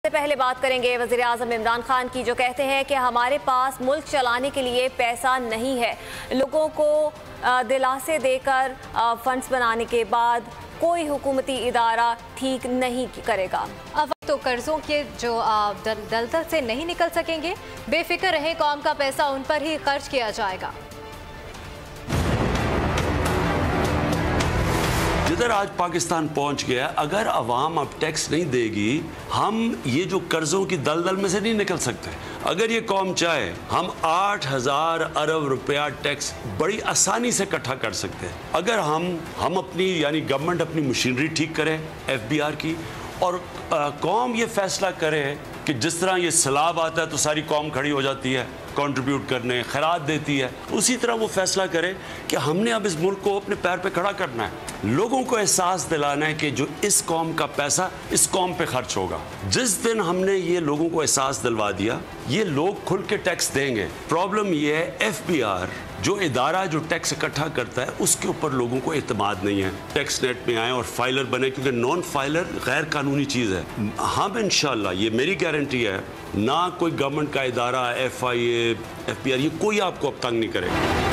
पहले बात करेंगे वज़ीर आज़म इमरान खान की, जो कहते हैं कि हमारे पास मुल्क चलाने के लिए पैसा नहीं है। लोगों को दिलासे देकर फंड्स बनाने के बाद कोई हुकूमती इदारा ठीक नहीं करेगा। अब तो कर्जों के जो दलदल से नहीं निकल सकेंगे, बेफिक्र रहे, कौम का पैसा उन पर ही खर्च किया जाएगा। जिधर आज पाकिस्तान पहुंच गया, अगर अवाम अब टैक्स नहीं देगी, हम ये जो कर्जों की दलदल में से नहीं निकल सकते। अगर ये कौम चाहे, हम 8000 अरब रुपया टैक्स बड़ी आसानी से इकट्ठा कर सकते हैं। अगर हम अपनी यानी गवर्नमेंट अपनी मशीनरी ठीक करे FBR की, और कौम ये फैसला करे कि जिस तरह ये सैलाब आता है तो सारी कौम खड़ी हो जाती है कंट्रीब्यूट करने, खैरात देती है, उसी तरह वो फैसला करे कि हमने अब इस मुल्क को अपने पैर पे खड़ा करना है। लोगों को एहसास दिलाना है कि जो इस कौम का पैसा इस कौम पे खर्च होगा। जिस दिन हमने ये लोगों को एहसास दिलवा दिया, ये लोग खुल के टैक्स देंगे। प्रॉब्लम ये है FBR जो इदारा जो टैक्स इकट्ठा करता है, उसके ऊपर लोगों को एतमाद नहीं है। टैक्स नेट में आए और फाइलर बने, क्योंकि नॉन फाइलर गैर कानूनी चीज़ है। हम इंशाल्लाह, ये मेरी गारंटी है, ना कोई गवर्नमेंट का इदारा, FIA, FBR, ये कोई आपको अब तंग नहीं करेगा।